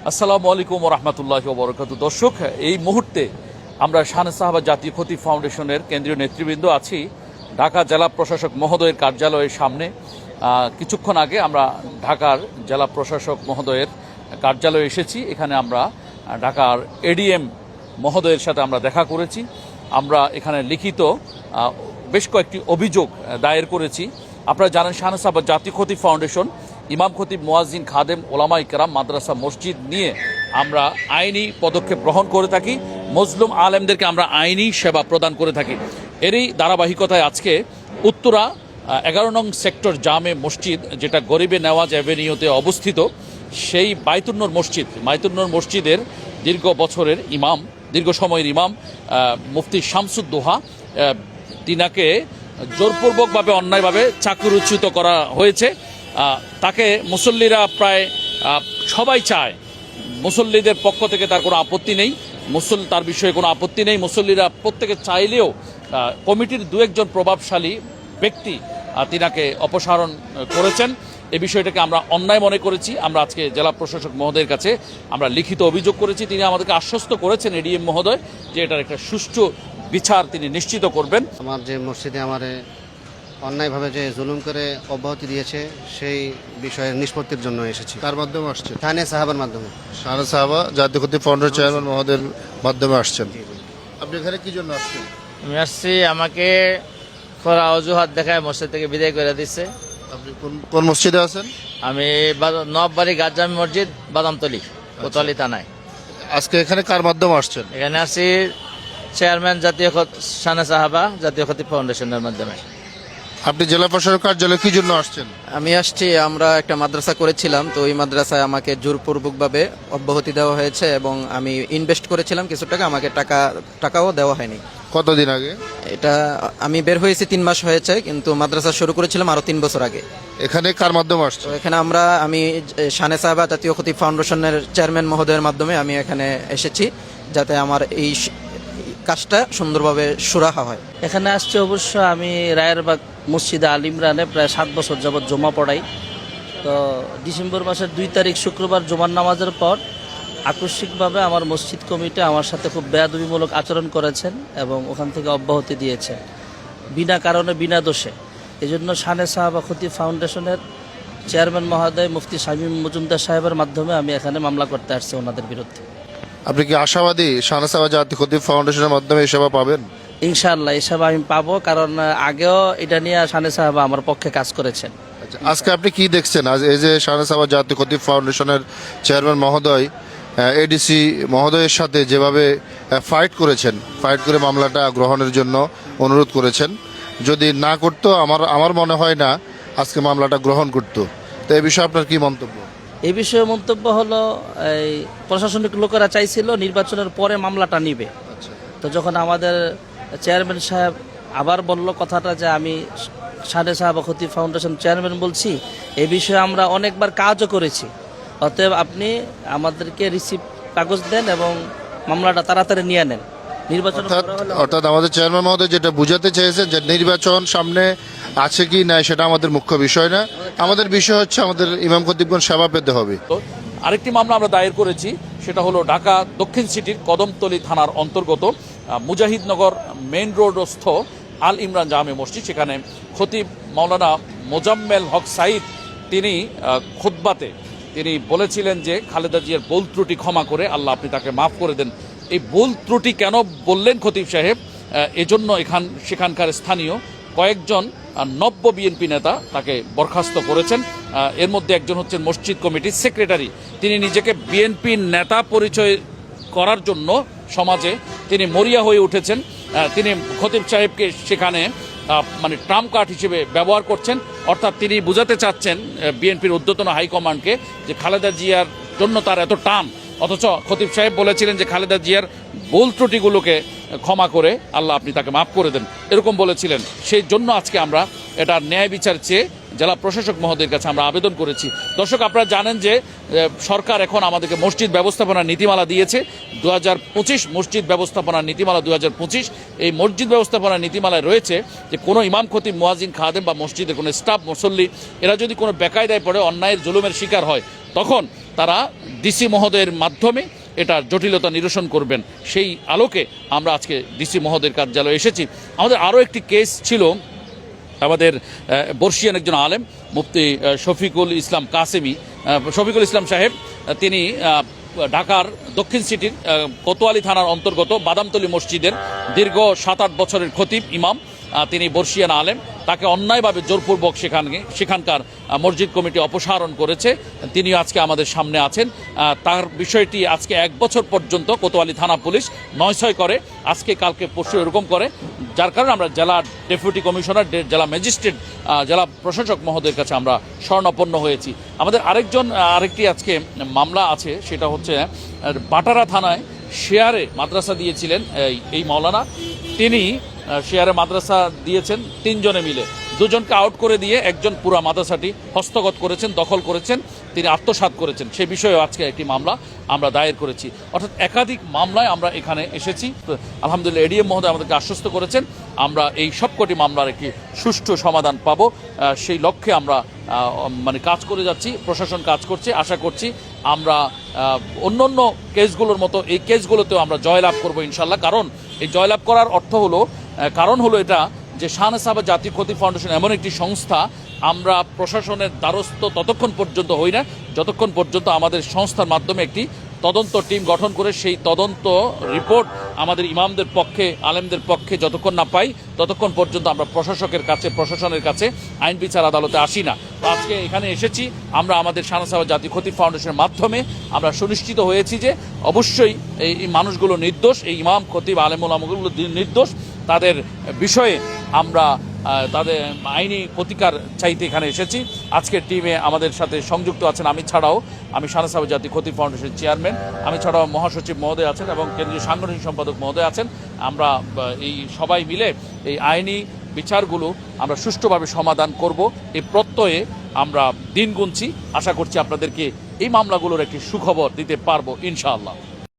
আসসালামু আলাইকুম রহমতুল্লাহ বরকাত। দর্শক, এই মুহূর্তে আমরা শানে সাহাবা জাতীয় খতিব ফাউন্ডেশনের কেন্দ্রীয় নেতৃবৃন্দ আছি ঢাকা জেলা প্রশাসক মহোদয়ের কার্যালয়ের সামনে। কিছুক্ষণ আগে আমরা ঢাকার জেলা প্রশাসক মহোদয়ের কার্যালয়ে এসেছি। এখানে আমরা ঢাকার এডিএম মহোদয়ের সাথে আমরা দেখা করেছি। আমরা এখানে লিখিত বেশ কয়েকটি অভিযোগ দায়ের করেছি। আপনারা জানেন শানে সাহাবা জাতীয় খতিব ফাউন্ডেশন ইমাম খতিব মুয়াজ্জিন খাদেম ওলামা ইকরাম মাদ্রাসা মসজিদ নিয়ে আমরা আইনি পদক্ষেপ গ্রহণ করে থাকি। মজলুম আলেমদেরকে আমরা আইনি সেবা প্রদান করে থাকি। এরই ধারাবাহিকতায় আজকে উত্তরা 11 নং সেক্টর জামে মসজিদ, যেটা গরিবে নেওয়াজ অ্যাভিনিউতে অবস্থিত, সেই বাইতুন্নূর মসজিদের দীর্ঘ বছরের ইমাম, দীর্ঘ সময়ের ইমাম মুফতি শামসুদ্দোহা, তিনাকে জোরপূর্বকভাবে অন্যায়ভাবে চাকরিচ্যুত করা হয়েছে। তাকে মুসল্লিরা প্রায় সবাই চায়, মুসল্লিদের পক্ষ থেকে তার কোনো আপত্তি নেই, তার বিষয়ে কোনো আপত্তি নেই। মুসল্লিরা প্রত্যেকে চাইলেও কমিটির দু একজন প্রভাবশালী ব্যক্তি তিনাকে অপসারণ করেছেন। এই বিষয়টাকে আমরা অন্যায় মনে করেছি। আমরা আজকে জেলা প্রশাসক মহোদয়ের কাছে আমরা লিখিত অভিযোগ করেছি। তিনি আমাদেরকে আশ্বস্ত করেছেন এডিএম মহোদয় যে এটার একটা সুষ্ঠু বিচার তিনি নিশ্চিত করবেন। আমার যে মসজিদে আমার অন্যায়ভাবে যে জুলুম করে অব্যাহতি দিয়েছে সেই বিষয়ের নিষ্পত্তির জন্য এসেছি। কার মাধ্যমে আসছেন? শানে সাহাবার মাধ্যমে। শানে সাহাবা জাতীয় খতিব ফাউন্ডেশন চেয়ারম্যান মহোদয়ের মাধ্যমে আসছেন। আপনি এখানে কি জন্য আসছেন? আমি আসছি, আমাকে খরা অজুহাত দেখায় মসজিদ থেকে বিদায় করে দিচ্ছে। আপনি কোন মসজিদে আছেন? আমি নববাড়ি গাজজামি মসজিদ, বাদামতলী, কোতোয়ালি থানায়। আজকে এখানে কার মাধ্যমে আসছেন? এখানে আসছি চেয়ারম্যান শানে সাহাবা জাতীয় খতিব ফাউন্ডেশনের মাধ্যমে। আপনি জেলা প্রশাসক কার্যালয়ে কি জন্য আসছেন? আমি আসছি, আমরা একটা মাদ্রাসা করেছিলাম, তো ওই মাদ্রাসায় আমাকে জোরপূর্বকভাবে অব্যাহতি দেওয়া হয়েছে এবং আমি ইনভেস্ট করেছিলাম কিছু টাকা, আমাকে টাকাও দেওয়া হয়নি। কতদিন আগে? এটা আমি বের হয়েছি 3 মাস হয়েছে, কিন্তু মাদ্রাসা শুরু করেছিলাম আরো 3 বছর আগে। এখানে কার মাধ্যমে তো আসছেন? এখানে আমি শানে সাহাবা জাতীয় খতিব ফাউন্ডেশনের চেয়ারম্যান মহোদয়ের মাধ্যমে আমি এখানে এসেছি, যাতে আমার এই কাজটা সুন্দরভাবে সুরাহা হয়। এখানে আসছে অবশ্য আমি রায়েরবাগ মসজিদে আল ইমরানে প্রায় 7 বছর যাবৎ জমা পড়াই। তো ডিসেম্বর মাসের 2 তারিখ শুক্রবার জুমার নামাজের পর আকস্মিকভাবে আমার মসজিদ কমিটি আমার সাথে খুব বেয়াদবিমূলক আচরণ করেছেন এবং ওখান থেকে অব্যাহতি দিয়েছে বিনা কারণে, বিনা দোষে। এজন্য শানে সাহাবা খতিব ফাউন্ডেশনের চেয়ারম্যান মহোদয় মুফতি শামীম মজুমদার সাহেবের মাধ্যমে আমি এখানে মামলা করতে আসছি ওনাদের বিরুদ্ধে। আপনি কি আশাবাদী শানে সাহাবা জাতীয় খতিব ফাউন্ডেশনের মাধ্যমে এই সেবা পাবেন? ইনশাআল্লাহ এই সেবা আমি পাবো, কারণ আগেও এটা নিয়ে শানে সাহাবা আমার পক্ষে কাজ করেছেন। আজকে আপনি কি দেখছেন? আজ এই যে শানে সাহাবা জাতীয় খতিব ফাউন্ডেশনের চেয়ারম্যান মহোদয় এডিসি মহোদয়ের সাথে যেভাবে ফাইট করে মামলাটা গ্রহণের জন্য অনুরোধ করেছেন, যদি না করতো আমার মনে হয় না আজকে মামলাটা গ্রহণ করতো। তো এই বিষয়ে আপনার কি মন্তব্য? এই বিষয়ে মন্তব্য হলো, এই প্রশাসনিক লোকেরা চাইছিল নির্বাচনের পরে মামলাটা নিবে। তো যখন আমাদের চেয়ারম্যান সাহেব আবার বলল কথাটা যে আমি শানে সাহাবা খতিব ফাউন্ডেশন চেয়ারম্যান বলছি, এই বিষয়ে আমরা অনেকবার কাজও করেছি, অতএব আপনি আমাদেরকে রিসিপ্ট কাগজ দেন এবং মামলাটা তাড়াতাড়ি নিয়ে নেন। নির্বাচন অর্থাৎ আমাদের চেয়ারম্যান মহোদয় যেটা বুঝাতে চেয়েছেন যে নির্বাচন সামনে আছে কি না সেটা আমাদের মুখ্য বিষয় না, আমাদের বিষয় হচ্ছে আমাদের ইমাম খতিবগণ সেবা পেতে হবে। আরেকটি মামলা আমরা দায়ের করেছি, সেটা হলো ঢাকা দক্ষিণ সিটির কদমতলী থানার অন্তর্গত মুজাহিদনগর মেইন রোডস্থ আল ইমরান জামে মসজিদ। সেখানে খতিব মাওলানা মোজাম্মেল হক সাইদ তিনি খুতবাতে তিনি বলেছিলেন যে খালেদা জিয়ার ভুল ত্রুটি ক্ষমা করে আল্লাহ আপনি তাকে মাফ করে দেন। এই ভুল ত্রুটি কেন বললেন খতিব সাহেব, এজন্য সেখানকার স্থানীয় কয়েকজন নব্য বিএনপি নেতা তাকে বরখাস্ত করেছেন। এর মধ্যে একজন হচ্ছেন মসজিদ কমিটির সেক্রেটারি। তিনি নিজেকে বিএনপি নেতা পরিচয় করার জন্য সমাজে তিনি মরিয়া হয়ে উঠেছেন। তিনি খতিব সাহেবকে সেখানে মানে ট্রাম্প কার্ড হিসেবে ব্যবহার করছেন। অর্থাৎ তিনি বুঝাতে চাচ্ছেন বিএনপির ঊর্ধ্বতন হাইকমান্ডকে যে খালেদা জিয়ার জন্য তার এত টান, অথচ খতিব সাহেব বলেছিলেন যে খালেদা জিয়ার ভুল ত্রুটিগুলোকে ক্ষমা করে আল্লাহ আপনি তাকে মাফ করে দেন, এরকম বলেছিলেন। সেই জন্য আজকে আমরা এটা ন্যায় বিচার চেয়ে জেলা প্রশাসক মহোদয়ের কাছে আমরা আবেদন করেছি। দর্শক, আপনারা জানেন যে সরকার এখন আমাদেরকে মসজিদ ব্যবস্থাপনা নীতিমালা দিয়েছে 2025 মসজিদ ব্যবস্থাপনা নীতিমালা 2025। এই মসজিদ ব্যবস্থাপনা নীতিমালায় রয়েছে যে কোনো ইমাম খতিব মুয়াজ্জিন খাদেম বা মসজিদের কোনো স্টাফ মুসল্লি এরা যদি কোনো বেকায়দায় পড়ে অন্যায়ের জুলুমের শিকার হয় তখন তারা ডিসি মহোদয়ের মাধ্যমে এটা জটিলতা নিরসন করবেন। সেই আলোকে আমরা আজকে ডিসি মহোদয়ের কার্যালয়ে এসেছি। আমাদের আরও একটি কেস ছিল, আমাদের বর্ষিয়ান একজন আলেম মুফতি শফিকুল ইসলাম সাহেব, তিনি ঢাকার দক্ষিণ সিটির কোতোয়ালি থানার অন্তর্গত বাদামতলী মসজিদের দীর্ঘ 7-8 বছরের খতিব ইমাম, তিনি বর্ষিয়ান আলেম। তাকে অন্যায়ভাবে জোরপূর্বক সেখানকার মসজিদ কমিটি অপসারণ করেছে। তিনি আজকে আমাদের সামনে আছেন। তার বিষয়টি আজকে 1 বছর পর্যন্ত কোতোয়ালি থানা পুলিশ 9-6 করে, আজকে কালকে পরশু এরকম করে, যার কারণে আমরা জেলা ডেপুটি কমিশনার, জেলা ম্যাজিস্ট্রেট, জেলা প্রশাসক মহোদয়ের কাছে আমরা শরণাপন্ন হয়েছি। আমাদের আরেকটি আজকে মামলা আছে, সেটা হচ্ছে বাটারা থানায় শেয়ারে মাদ্রাসা দিয়েছিলেন এই মাওলানা। তিনি শেয়ারে মাদ্রাসা দিয়েছেন 3 জনে মিলে, 2 জনকে আউট করে দিয়ে একজন পুরা মাদ্রাসাটি হস্তগত করেছেন, দখল করেছেন, তিনি আত্মসাৎ করেছেন। সেই বিষয়ে আজকে একটি মামলা আমরা দায়ের করেছি। অর্থাৎ একাধিক মামলায় আমরা এখানে এসেছি। আলহামদুলিল্লাহ এডিএম মহোদয় আমাদেরকে আশ্বস্ত করেছেন আমরা এই সবকটি মামলার একটি সুষ্ঠু সমাধান পাবো। সেই লক্ষ্যে আমরা কাজ করে যাচ্ছি, প্রশাসন কাজ করছে। আশা করছি আমরা অন্য কেসগুলোর মতো এই কেসগুলোতেও আমরা জয়লাভ করবো ইনশাল্লাহ। কারণ এই জয়লাভ করার কারণ হলো এটা যে শাহনেস সাহাবা জাতীয় খতিব ফাউন্ডেশন এমন একটি সংস্থা, আমরা প্রশাসনের দ্বারস্থ ততক্ষণ পর্যন্ত হই না যতক্ষণ পর্যন্ত আমাদের সংস্থার মাধ্যমে একটি তদন্ত টিম গঠন করে সেই তদন্ত রিপোর্ট আমাদের ইমামদের পক্ষে, আলেমদের পক্ষে যতক্ষণ না পাই ততক্ষণ পর্যন্ত আমরা প্রশাসনের কাছে আইন বিচার আদালতে আসি না। তো আজকে এখানে এসেছি আমরা আমাদের শাহনেস সাহাবা জাতীয় খতিব ফাউন্ডেশনের মাধ্যমে আমরা সুনিশ্চিত হয়েছি যে অবশ্যই এই মানুষগুলো নির্দোষ, এই ইমাম খতিব আলেম ওলামাগুলো নির্দোষ। তাদের বিষয়ে আমরা তাদের আইনি প্রতিকার চাইতে এখানে এসেছি। আজকের টিমে আমাদের সাথে সংযুক্ত আছেন আমি শাহনেস সাহাবা জাতীয় খতিব ফাউন্ডেশনের চেয়ারম্যান, আমি ছাড়াও মহাসচিব মহোদয় আছেন এবং কেন্দ্রীয় সাংগঠনিক সম্পাদক মহোদয় আছেন। আমরা এই সবাই মিলে এই আইনি বিচারগুলো আমরা সুষ্ঠুভাবে সমাধান করব এই প্রত্যয়ে আমরা দিন গুনছি। আশা করছি আপনাদেরকে এই মামলাগুলোর একটি সুখবর দিতে পারবো ইনশাআল্লাহ।